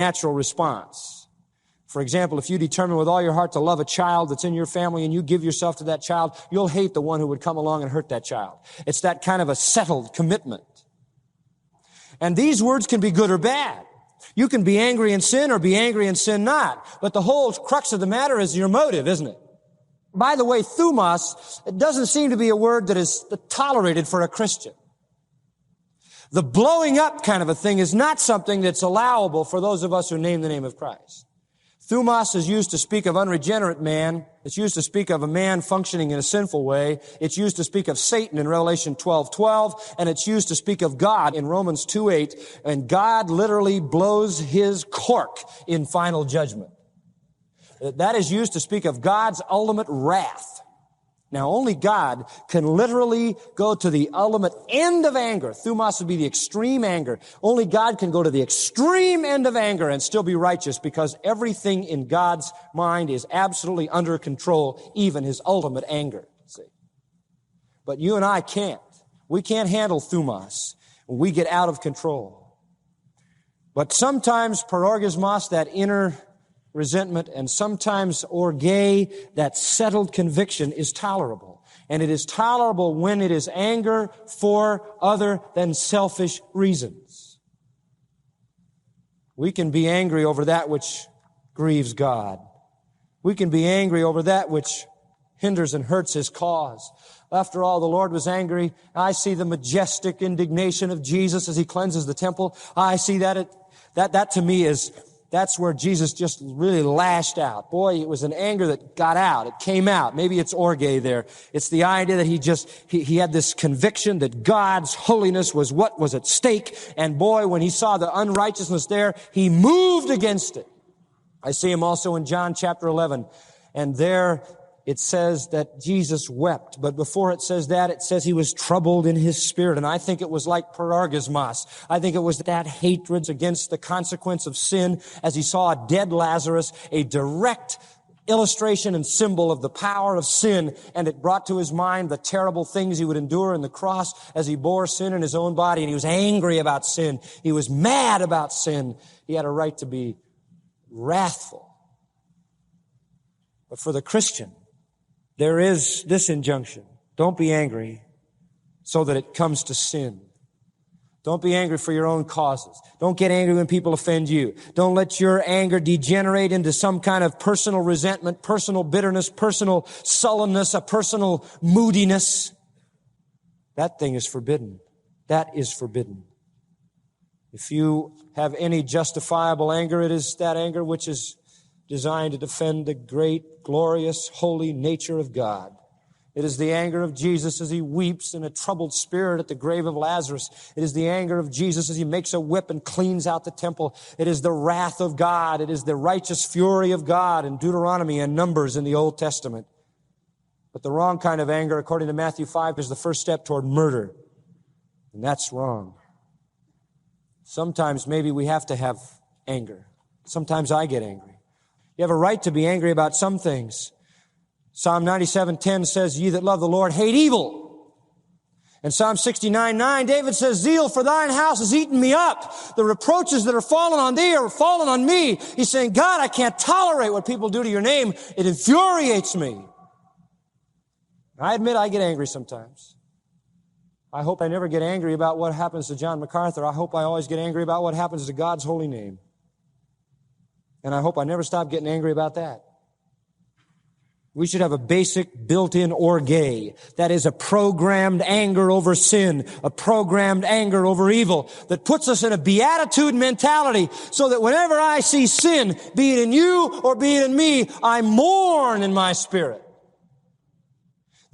natural response. For example, if you determine with all your heart to love a child that's in your family and you give yourself to that child, you'll hate the one who would come along and hurt that child. It's that kind of a settled commitment. And these words can be good or bad. You can be angry and sin or be angry and sin not. But the whole crux of the matter is your motive, isn't it? By the way, thumos, it doesn't seem to be a word that is tolerated for a Christian. The blowing up kind of a thing is not something that's allowable for those of us who name the name of Christ. Thumos is used to speak of unregenerate man. It's used to speak of a man functioning in a sinful way. It's used to speak of Satan in Revelation 12:12, and it's used to speak of God in Romans 2:8, and God literally blows his cork in final judgment. That is used to speak of God's ultimate wrath. Now, only God can literally go to the ultimate end of anger. Thumos would be the extreme anger. Only God can go to the extreme end of anger and still be righteous, because everything in God's mind is absolutely under control, even his ultimate anger. See? But you and I can't. We can't handle thumos. We get out of control. But sometimes parorgismos, that inner resentment, and sometimes orge, that settled conviction, is tolerable. And it is tolerable when it is anger for other than selfish reasons. We can be angry over that which grieves God. We can be angry over that which hinders and hurts his cause. After all, the Lord was angry. I see the majestic indignation of Jesus as he cleanses the temple. I see that to me is, that's where Jesus just really lashed out. Boy, it was an anger that got out. It came out. Maybe it's orge there. It's the idea that he had this conviction that God's holiness was what was at stake. And boy, when he saw the unrighteousness there, he moved against it. I see him also in John chapter 11. And there it says that Jesus wept. But before it says that, it says he was troubled in his spirit. And I think it was like parorgismos. I think it was that hatred against the consequence of sin as he saw a dead Lazarus, a direct illustration and symbol of the power of sin. And it brought to his mind the terrible things he would endure in the cross as he bore sin in his own body. And he was angry about sin. He was mad about sin. He had a right to be wrathful. But for the Christian, there is this injunction. Don't be angry so that it comes to sin. Don't be angry for your own causes. Don't get angry when people offend you. Don't let your anger degenerate into some kind of personal resentment, personal bitterness, personal sullenness, a personal moodiness. That thing is forbidden. That is forbidden. If you have any justifiable anger, it is that anger which is designed to defend the great, glorious, holy nature of God. It is the anger of Jesus as he weeps in a troubled spirit at the grave of Lazarus. It is the anger of Jesus as he makes a whip and cleans out the temple. It is the wrath of God. It is the righteous fury of God in Deuteronomy and Numbers in the Old Testament. But the wrong kind of anger, according to Matthew 5, is the first step toward murder. And that's wrong. Sometimes maybe we have to have anger. Sometimes I get angry. You have a right to be angry about some things. Psalm 97:10 says, ye that love the Lord hate evil. And Psalm 69:9, David says, zeal for thine house has eaten me up. The reproaches that are fallen on thee are fallen on me. He's saying, God, I can't tolerate what people do to your name. It infuriates me. I admit I get angry sometimes. I hope I never get angry about what happens to John Macarthur. I hope I always get angry about what happens to God's holy name. And I hope I never stop getting angry about that. We should have a basic built-in orge. That is a programmed anger over sin, a programmed anger over evil that puts us in a beatitude mentality so that whenever I see sin, be it in you or be it in me, I mourn in my spirit.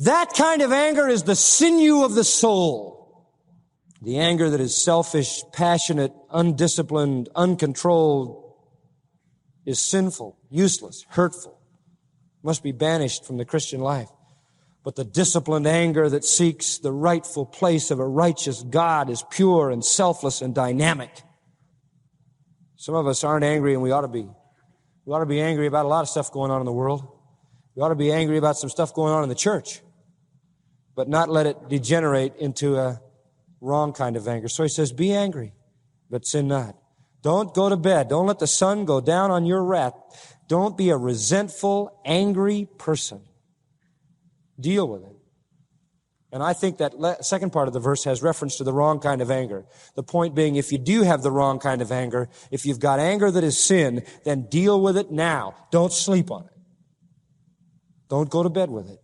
That kind of anger is the sinew of the soul. The anger that is selfish, passionate, undisciplined, uncontrolled, is sinful, useless, hurtful, must be banished from the Christian life. But the disciplined anger that seeks the rightful place of a righteous God is pure and selfless and dynamic. Some of us aren't angry, and we ought to be. We ought to be angry about a lot of stuff going on in the world. We ought to be angry about some stuff going on in the church, but not let it degenerate into a wrong kind of anger. So he says, be angry, but sin not. Don't go to bed. Don't let the sun go down on your wrath. Don't be a resentful, angry person. Deal with it. And I think that second part of the verse has reference to the wrong kind of anger. The point being, if you do have the wrong kind of anger, if you've got anger that is sin, then deal with it now. Don't sleep on it. Don't go to bed with it.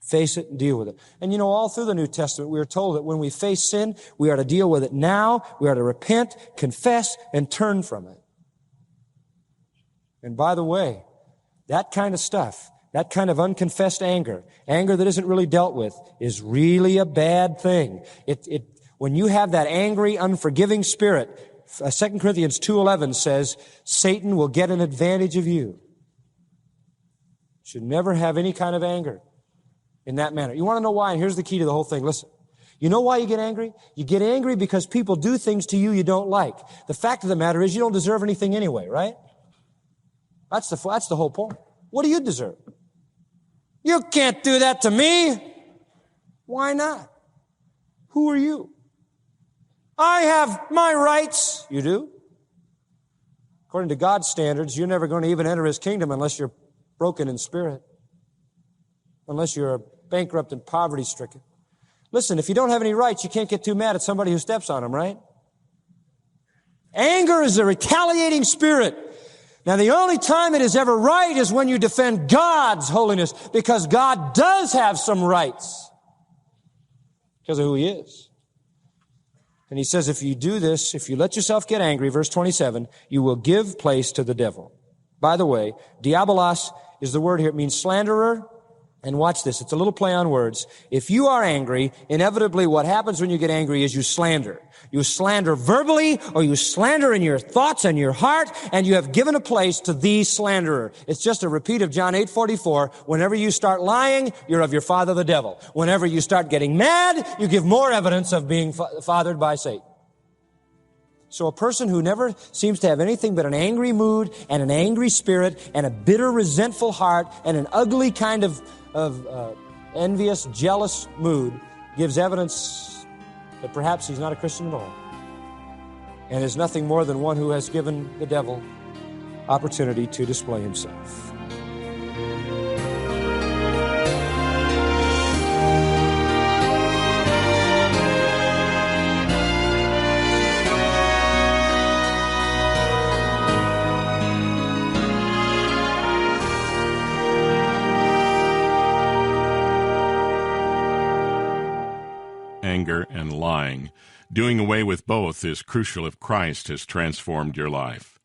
Face it and deal with it. And all through the New Testament, we are told that when we face sin, we are to deal with it now. We are to repent, confess, and turn from it. And by the way, that kind of stuff, that kind of unconfessed anger that isn't really dealt with, is really a bad thing. When you have that angry, unforgiving spirit, 2 Corinthians 2:11 says, Satan will get an advantage of you. Should never have any kind of anger in that manner. You want to know why? And here's the key to the whole thing. Listen. You know why you get angry? You get angry because people do things to you don't like. The fact of the matter is you don't deserve anything anyway, right? That's the whole point. What do you deserve? You can't do that to me. Why not? Who are you? I have my rights. You do? According to God's standards, you're never going to even enter His kingdom unless you're broken in spirit. Unless you're bankrupt and poverty-stricken. Listen, if you don't have any rights, you can't get too mad at somebody who steps on them, right? Anger is a retaliating spirit. Now, the only time it is ever right is when you defend God's holiness, because God does have some rights because of who He is. And He says, if you do this, if you let yourself get angry, verse 27, you will give place to the devil. By the way, diabolos is the word here. It means slanderer. And watch this. It's a little play on words. If you are angry, inevitably what happens when you get angry is you slander. You slander verbally, or you slander in your thoughts and your heart, and you have given a place to the slanderer. It's just a repeat of John 8:44. Whenever you start lying, you're of your father the devil. Whenever you start getting mad, you give more evidence of being fathered by Satan. So a person who never seems to have anything but an angry mood and an angry spirit and a bitter, resentful heart and an ugly kind of envious, jealous mood gives evidence that perhaps he's not a Christian at all and is nothing more than one who has given the devil opportunity to display himself. Anger and lying. Doing away with both is crucial if Christ has transformed your life.